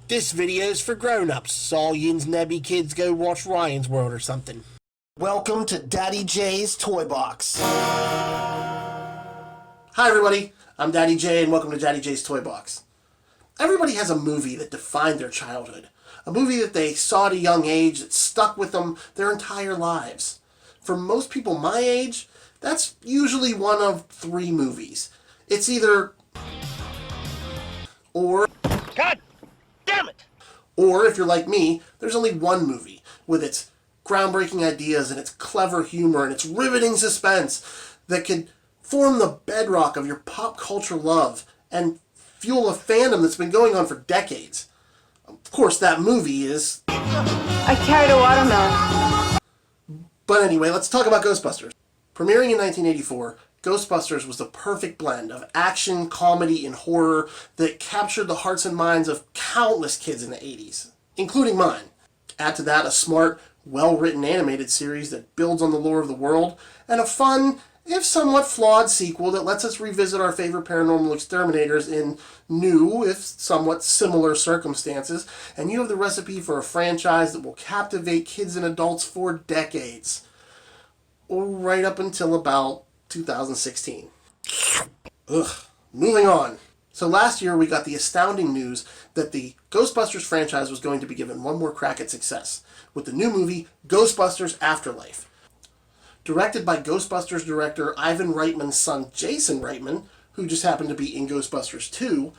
This video's for grown-ups, so all yins nebby kids go watch Ryan's World or something. Welcome to Daddy J's Toy Box. Hi everybody, I'm Daddy J and welcome to Daddy J's Toy Box. Everybody has a movie that defined their childhood. A movie that they saw at a young age that stuck with them their entire lives. For most people my age, that's usually one of three movies. It's either God damn it! Or if you're like me, there's only one movie with its groundbreaking ideas and its clever humor and its riveting suspense that could form the bedrock of your pop culture love and fuel a fandom that's been going on for decades. Of course, that movie is... I carried a watermelon. But anyway, let's talk about Ghostbusters. Premiering in 1984, Ghostbusters was the perfect blend of action, comedy, and horror that captured the hearts and minds of countless kids in the 80s, including mine. Add to that a smart, well-written animated series that builds on the lore of the world, and a fun, if somewhat flawed sequel that lets us revisit our favorite paranormal exterminators in new, if somewhat similar circumstances, and you have the recipe for a franchise that will captivate kids and adults for decades. Or right up until about 2016. Moving on. So last year we got the astounding news that the Ghostbusters franchise was going to be given one more crack at success with the new movie Ghostbusters Afterlife. Directed by Ghostbusters director Ivan Reitman's son Jason Reitman, who just happened to be in Ghostbusters 2,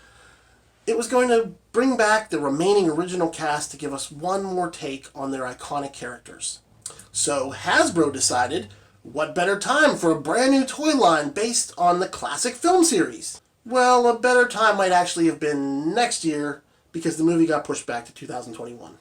it was going to bring back the remaining original cast to give us one more take on their iconic characters. So Hasbro decided, what better time for a brand new toy line based on the classic film series? Well, a better time might actually have been next year because the movie got pushed back to 2021.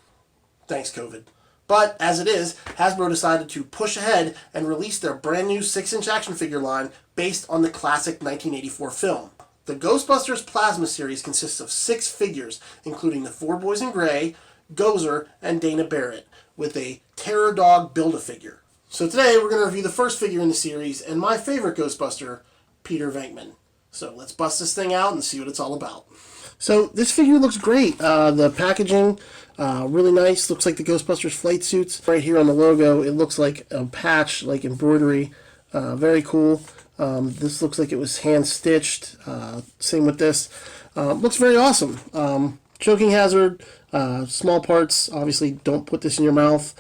Thanks, COVID. But as it is, Hasbro decided to push ahead and release their brand new 6-inch action figure line based on the classic 1984 film. The Ghostbusters Plasma Series consists of 6 figures, including the 4 Boys in Gray, Gozer, and Dana Barrett, with a Terror Dog Build-A-Figure. So today we're going to review the first figure in the series and my favorite Ghostbuster, Peter Venkman. So let's bust this thing out and see what it's all about. So this figure looks great. The packaging, really nice. Looks like the Ghostbusters flight suits. Right here on the logo, it looks like a patch, like embroidery. Very cool. This looks like it was hand-stitched. Same with this. Looks very awesome. Choking hazard, small parts. Obviously, don't put this in your mouth,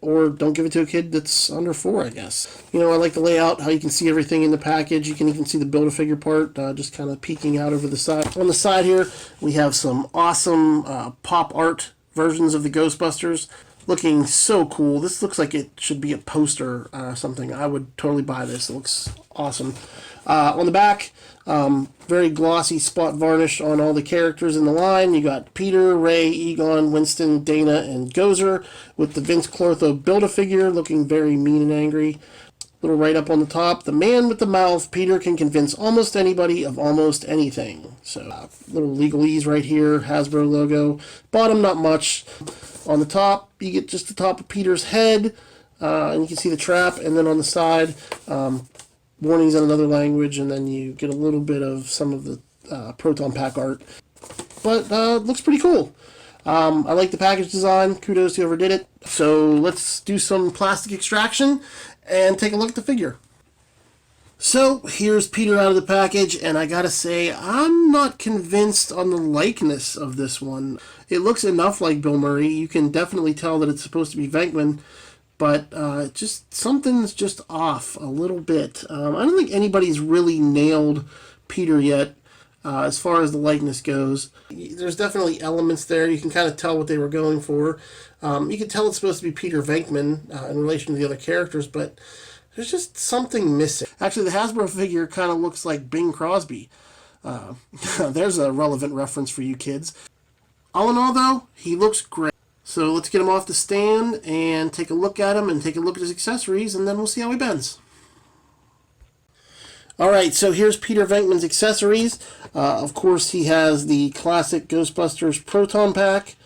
or don't give it to a kid that's under 4, I guess. You know, I like the layout, how you can see everything in the package. You can even see the Build-A-Figure part, just kind of peeking out over the side. On the side here, we have some awesome pop art versions of the Ghostbusters. Looking so cool. This looks like it should be a poster or something. I would totally buy this. It looks awesome. On the back, very glossy spot varnish on all the characters in the line. You got Peter, Ray, Egon, Winston, Dana, and Gozer with the Vince Clortho Build-A-Figure looking very mean and angry. Little write-up on the top. The man with the mouth, Peter can convince almost anybody of almost anything. So, little legalese right here, Hasbro logo. Bottom, not much. On the top, you get just the top of Peter's head, and you can see the trap, and then on the side, warnings in another language, and then you get a little bit of some of the Proton Pack art. But looks pretty cool. I like the package design. Kudos to whoever did it. So let's do some plastic extraction and take a look at the figure. So here's Peter out of the package, and I gotta say, I'm not convinced on the likeness of this one. It looks enough like Bill Murray. You can definitely tell that it's supposed to be Venkman, but just something's just off a little bit. I don't think anybody's really nailed Peter yet as far as the likeness goes. There's definitely elements there. You can kind of tell what they were going for. You can tell it's supposed to be Peter Venkman in relation to the other characters, but there's just something missing. Actually, the Hasbro figure kind of looks like Bing Crosby. There's a relevant reference for you kids. All in all, though, he looks great. So let's get him off the stand and take a look at him and take a look at his accessories, and then we'll see how he bends. Alright, so here's Peter Venkman's accessories. Of course, he has the classic Ghostbusters Proton Pack,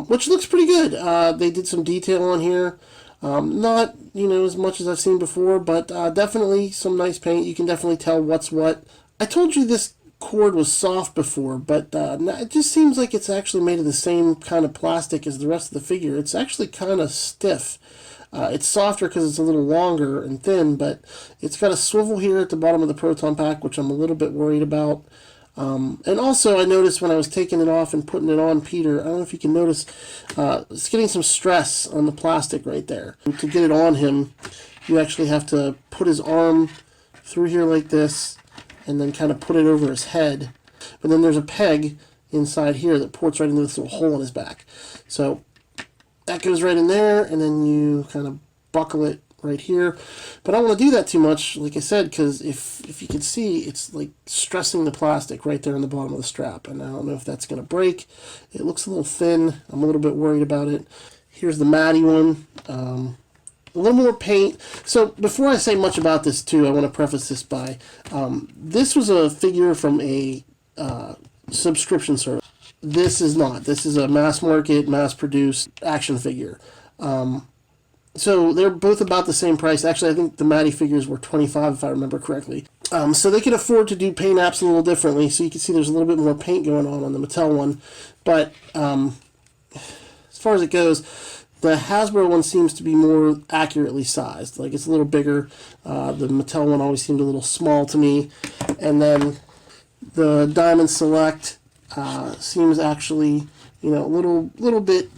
which looks pretty good. They did some detail on here. Not, as much as I've seen before, but definitely some nice paint. You can definitely tell what's what. I told you this cord was soft before, but it just seems like it's actually made of the same kind of plastic as the rest of the figure. It's actually kind of stiff. It's softer because it's a little longer and thin, but it's got a swivel here at the bottom of the proton pack, which I'm a little bit worried about. And also, I noticed when I was taking it off and putting it on Peter, I don't know if you can notice, it's getting some stress on the plastic right there. To get it on him, you actually have to put his arm through here like this, and then kind of put it over his head. But then there's a peg inside here that ports right into this little hole in his back. So that goes right in there, and then you kind of buckle it right here. But I don't want to do that too much, like I said, because if you can see, it's like stressing the plastic right there in the bottom of the strap. And I don't know if that's going to break. It looks a little thin. I'm a little bit worried about it. Here's the Maddie one. A little more paint. So before I say much about this too, I want to preface this by, this was a figure from a subscription service. This is not. This is a mass market, mass produced action figure. So they're both about the same price. Actually, I think the Maddie figures were $25 if I remember correctly. So they can afford to do paint apps a little differently. So you can see there's a little bit more paint going on the Mattel one. But as far as it goes, the Hasbro one seems to be more accurately sized. Like, it's a little bigger. The Mattel one always seemed a little small to me. And then the Diamond Select seems actually, a little bit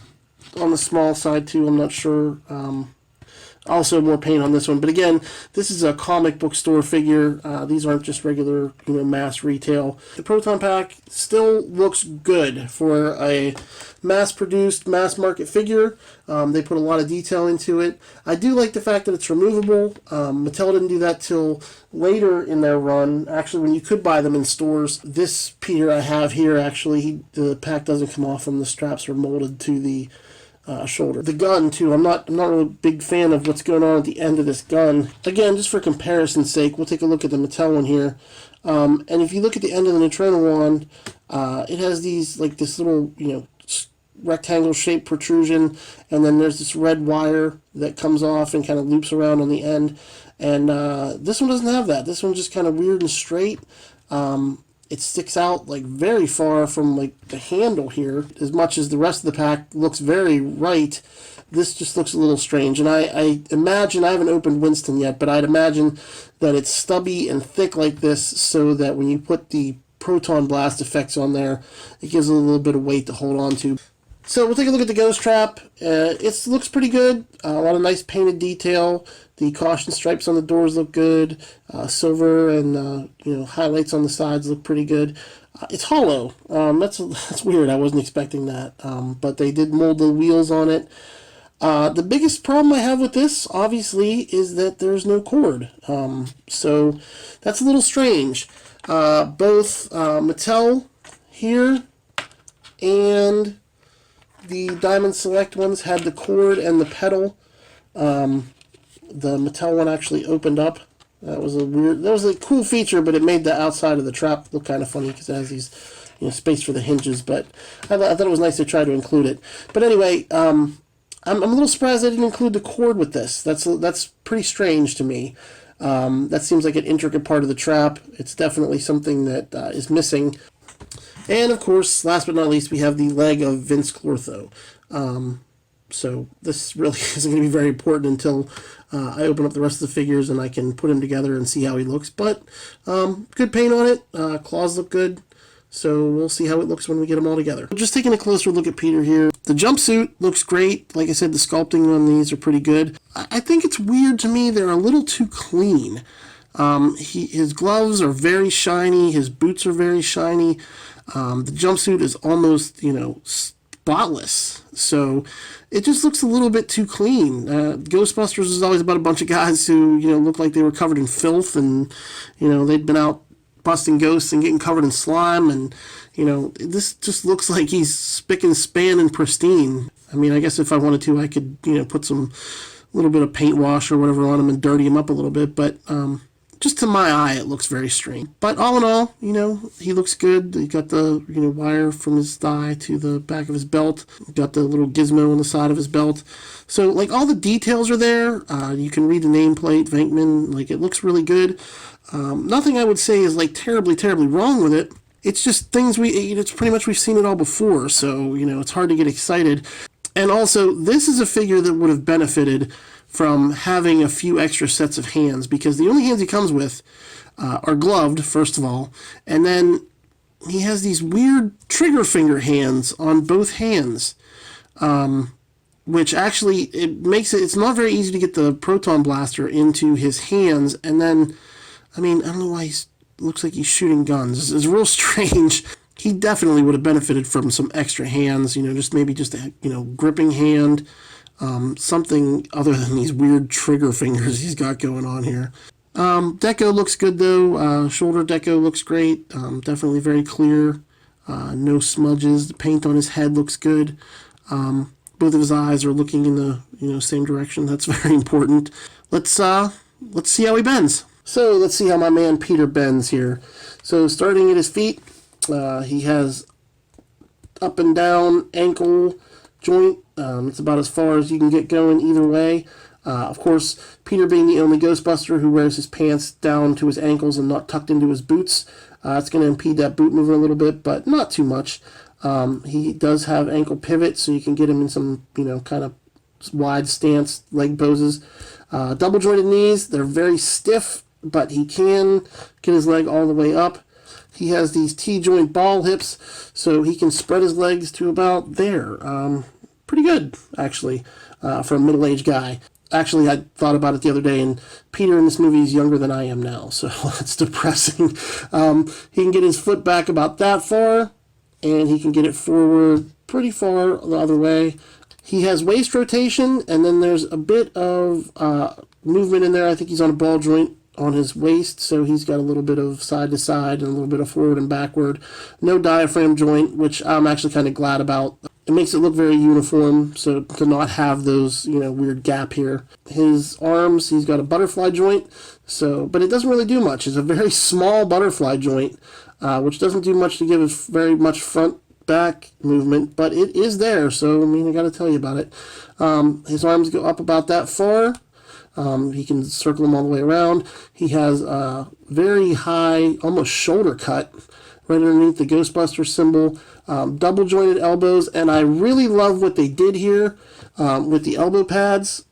on the small side too. I'm not sure. Also more paint on this one, but again, this is a comic book store figure. These aren't just regular, mass retail. The proton pack still looks good for a mass-produced, mass-market figure. They put a lot of detail into it. I do like the fact that it's removable. Mattel didn't do that till later in their run. Actually, when you could buy them in stores. This Peter I have here, actually, the pack doesn't come off and the straps are molded to the shoulder. The gun too, I'm not really a big fan of what's going on at the end of this gun. Again, just for comparison's sake, we'll take a look at the Mattel one here. And if you look at the end of the Neutrino one, it has these, like, this little, rectangle shaped protrusion, and then there's this red wire that comes off and kind of loops around on the end. And this one doesn't have that. This one's just kind of weird and straight. It sticks out like very far from like the handle here, as much as the rest of the pack looks very right. This just looks a little strange, and I imagine, I haven't opened Winston yet, but I'd imagine that it's stubby and thick like this, so that when you put the proton blast effects on there, it gives it a little bit of weight to hold on to. So we'll take a look at the Ghost Trap. It looks pretty good. A lot of nice painted detail. The caution stripes on the doors look good. Silver and highlights on the sides look pretty good. It's hollow. That's weird. I wasn't expecting that. But they did mold the wheels on it. The biggest problem I have with this, obviously, is that there's no cord. So that's a little strange. Both Mattel here and the Diamond Select ones had the cord and the pedal. The Mattel one actually opened up. That was a cool feature, but it made the outside of the trap look kind of funny because it has these, space for the hinges. But I thought it was nice to try to include it. But anyway, I'm a little surprised they didn't include the cord with this. That's pretty strange to me. That seems like an intricate part of the trap. It's definitely something that is missing. And of course, last but not least, we have the leg of Vince Clortho. So this really isn't going to be very important until I open up the rest of the figures and I can put him together and see how he looks. But good paint on it. Claws look good. So we'll see how it looks when we get them all together. Just taking a closer look at Peter here. The jumpsuit looks great. Like I said, the sculpting on these are pretty good. I think it's weird to me. They're a little too clean. His gloves are very shiny. His boots are very shiny. The jumpsuit is almost, spotless. So it just looks a little bit too clean. Ghostbusters is always about a bunch of guys who, look like they were covered in filth and, they'd been out busting ghosts and getting covered in slime. And, this just looks like he's spick and span and pristine. I mean, I guess if I wanted to, I could, put some little bit of paint wash or whatever on him and dirty him up a little bit. But just to my eye, it looks very strange. But all in all, he looks good. He got the, wire from his thigh to the back of his belt. Got the little gizmo on the side of his belt. So, like, all the details are there. You can read the nameplate, Venkman. Like, it looks really good. Nothing I would say is, like, terribly, terribly wrong with it. It's just things it's pretty much we've seen it all before. So, it's hard to get excited. And also, this is a figure that would have benefited from having a few extra sets of hands, because the only hands he comes with are gloved, first of all, and then he has these weird trigger finger hands on both hands, which actually it's not very easy to get the proton blaster into his hands. And then, I don't know why he looks like he's shooting guns. It's real strange. He definitely would have benefited from some extra hands, just maybe just a gripping hand. Something other than these weird trigger fingers he's got going on here. Deco looks good though. Shoulder deco looks great. Definitely very clear. No smudges. The paint on his head looks good. Both of his eyes are looking in the same direction. That's very important. Let's see how he bends. So let's see how my man Peter bends here. So starting at his feet, he has up and down ankle joint. It's about as far as you can get going either way. Of course, Peter being the only Ghostbuster who wears his pants down to his ankles and not tucked into his boots, it's going to impede that boot movement a little bit, but not too much. He does have ankle pivot, so you can get him in some, kind of wide stance leg poses. Double jointed knees, they're very stiff, but he can get his leg all the way up. He has these T-joint ball hips, so he can spread his legs to about there. Pretty good, actually, for a middle-aged guy. Actually, I thought about it the other day, and Peter in this movie is younger than I am now, so that's depressing. He can get his foot back about that far, and he can get it forward pretty far the other way. He has waist rotation, and then there's a bit of movement in there. I think he's on a ball joint on his waist, so he's got a little bit of side to side and a little bit of forward and backward. No diaphragm joint, which I'm actually kind of glad about. It makes it look very uniform, so to not have those, weird gap here. His arms, he's got a butterfly joint, but it doesn't really do much. It's a very small butterfly joint, which doesn't do much to give us very much front back movement, but it is there, so I got to tell you about it. His arms go up about that far. He can circle them all the way around. He has a very high, almost shoulder cut right underneath the Ghostbuster symbol. Double jointed elbows, and I really love what they did here with the elbow pads.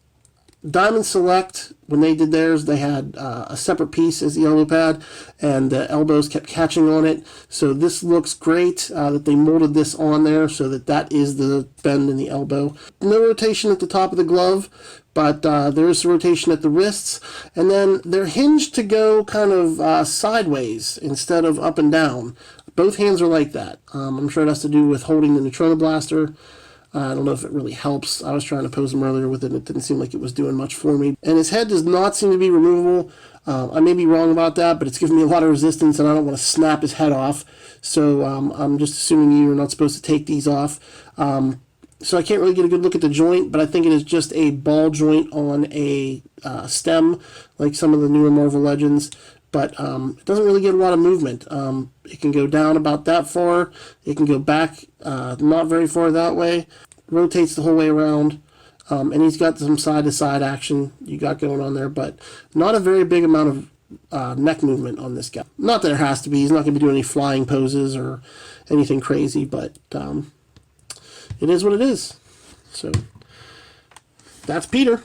Diamond Select, when they did theirs, they had a separate piece as the elbow pad, and the elbows kept catching on it. So this looks great that they molded this on there so that is the bend in the elbow. No rotation at the top of the glove, but there is rotation at the wrists, and then they're hinged to go kind of sideways instead of up and down. Both hands are like that. I'm sure it has to do with holding the Neutrona Blaster. I don't know if it really helps. I was trying to pose him earlier with it, and it didn't seem like it was doing much for me. And his head does not seem to be removable. I may be wrong about that, but it's giving me a lot of resistance, and I don't want to snap his head off. So I'm just assuming you're not supposed to take these off. So I can't really get a good look at the joint, but I think it is just a ball joint on a stem, like some of the newer Marvel Legends. But it doesn't really get a lot of movement. It can go down about that far. It can go back not very far that way. Rotates the whole way around. And he's got some side-to-side action you got going on there, but not a very big amount of neck movement on this guy. Not that there has to be. He's not going to be doing any flying poses or anything crazy, but it is what it is. So that's Peter.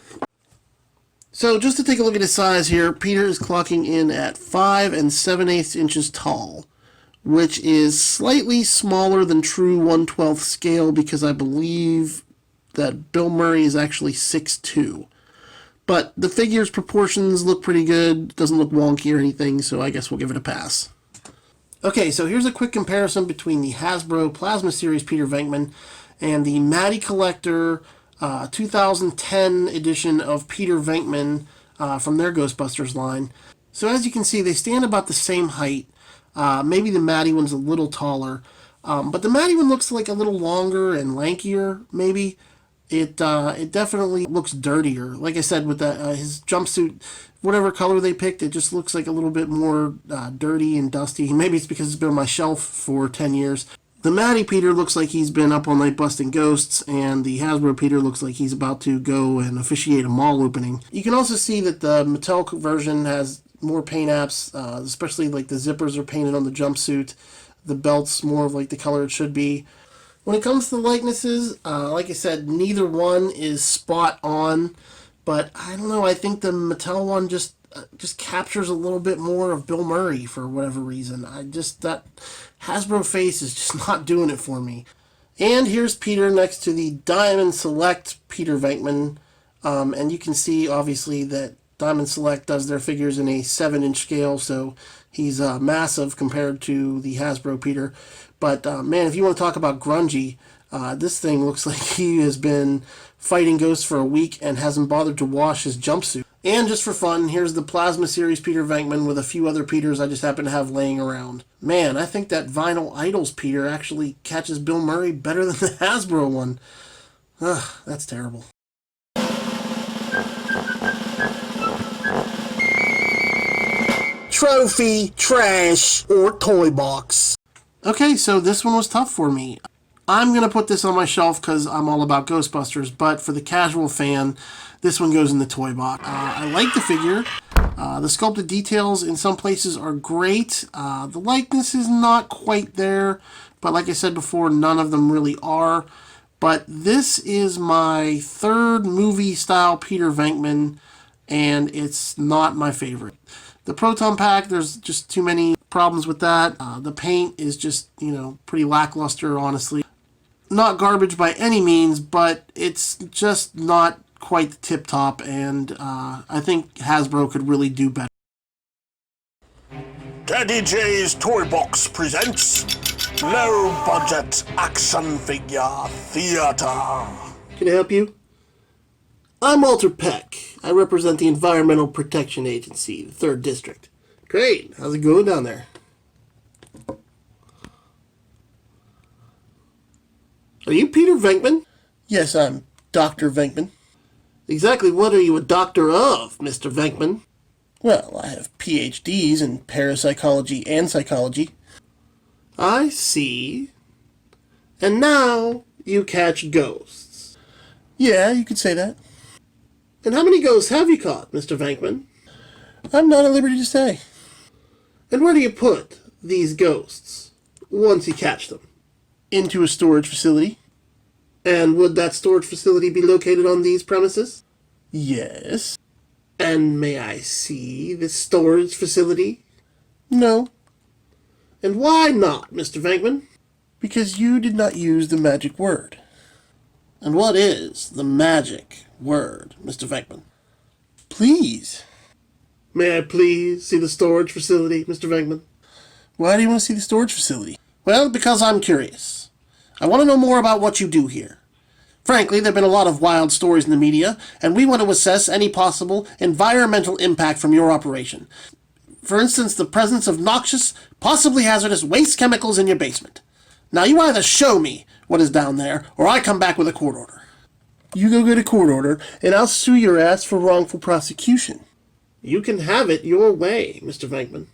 So just to take a look at his size here, Peter is clocking in at 5 7/8 inches tall, which is slightly smaller than true 1/12 scale, because I believe that Bill Murray is actually 6'2". But the figure's proportions look pretty good, doesn't look wonky or anything, so I guess we'll give it a pass. Okay, so here's a quick comparison between the Hasbro Plasma Series Peter Venkman and the Matty Collector 2010 edition of Peter Venkman from their Ghostbusters line. So as you can see, they stand about the same height. Maybe the Matty one's a little taller, but the Matty one looks like a little longer and lankier, maybe. It definitely looks dirtier. Like I said, with his jumpsuit, whatever color they picked, it just looks like a little bit more dirty and dusty. Maybe it's because it's been on my shelf for 10 years. The Matty Peter looks like he's been up all night busting ghosts, and the Hasbro Peter looks like he's about to go and officiate a mall opening. You can also see that the Mattel version has more paint apps, especially like the zippers are painted on the jumpsuit. The belt's more of like the color it should be. When it comes to the likenesses, like I said, neither one is spot on, but I don't know, I think the Mattel one just captures a little bit more of Bill Murray for whatever reason. That Hasbro face is just not doing it for me. And here's Peter next to the Diamond Select Peter Venkman, and you can see obviously that Diamond Select does their figures in a 7-inch scale, so he's massive compared to the Hasbro Peter. But man, if you want to talk about grungy, this thing looks like he has been fighting ghosts for a week and hasn't bothered to wash his jumpsuit. And just for fun, here's the Plasma Series Peter Venkman with a few other Peters I just happen to have laying around. Man, I think that Vinyl Idols Peter actually catches Bill Murray better than the Hasbro one. Ugh, that's terrible. Trophy, trash, or toy box. Okay, so this one was tough for me. I'm going to put this on my shelf because I'm all about Ghostbusters, but for the casual fan, this one goes in the toy box. I like the figure. The sculpted details in some places are great. The likeness is not quite there, but like I said before, none of them really are. But this is my third movie-style Peter Venkman, and it's not my favorite. The Proton Pack, there's just too many problems with that. The paint is just, pretty lackluster, honestly. Not garbage by any means, but it's just not quite the tip-top, and I think Hasbro could really do better. Daddy J's Toy Box presents Low Budget Action Figure Theater. Can I help you? I'm Walter Peck. I represent the Environmental Protection Agency, the 3rd District. Great. How's it going down there? Are you Peter Venkman? Yes, I'm Dr. Venkman. Exactly what are you a doctor of, Mr. Venkman? Well, I have PhDs in parapsychology and psychology. I see. And now you catch ghosts. Yeah, you could say that. And how many ghosts have you caught, Mr. Venkman? I'm not at liberty to say. And where do you put these ghosts once you catch them? Into a storage facility. And would that storage facility be located on these premises? Yes. And may I see this storage facility? No. And why not, Mr. Venkman? Because you did not use the magic word. And what is the magic word, Mr. Venkman? Please. May I please see the storage facility, Mr. Venkman? Why do you want to see the storage facility? Well, because I'm curious. I want to know more about what you do here. Frankly, there have been a lot of wild stories in the media, and we want to assess any possible environmental impact from your operation. For instance, the presence of noxious, possibly hazardous waste chemicals in your basement. Now, you either show me what is down there, or I come back with a court order. You go get a court order, and I'll sue your ass for wrongful prosecution. You can have it your way, Mr. Venkman.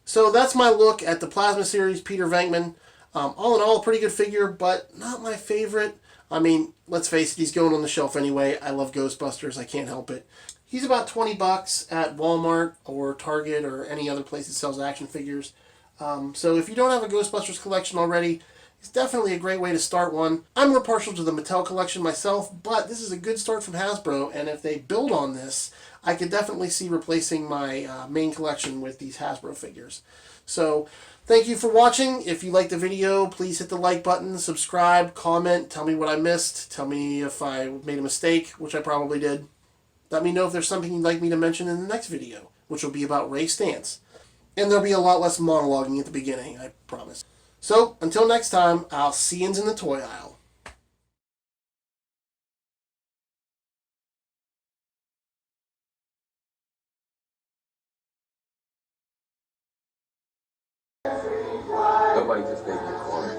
So that's my look at the Plasma Series Peter Venkman. All in all, a pretty good figure, but not my favorite. I mean, let's face it, he's going on the shelf anyway. I love Ghostbusters. I can't help it. He's about $20 at Walmart or Target or any other place that sells action figures. So if you don't have a Ghostbusters collection already, it's definitely a great way to start one. I'm more partial to the Mattel collection myself, but this is a good start from Hasbro, and if they build on this, I could definitely see replacing my main collection with these Hasbro figures. So, thank you for watching. If you liked the video, please hit the like button, subscribe, comment, tell me what I missed, tell me if I made a mistake, which I probably did. Let me know if there's something you'd like me to mention in the next video, which will be about Ray Stantz. And there'll be a lot less monologuing at the beginning, I promise. So, until next time, I'll see yous in the toy aisle. Nobody just gave you a corner.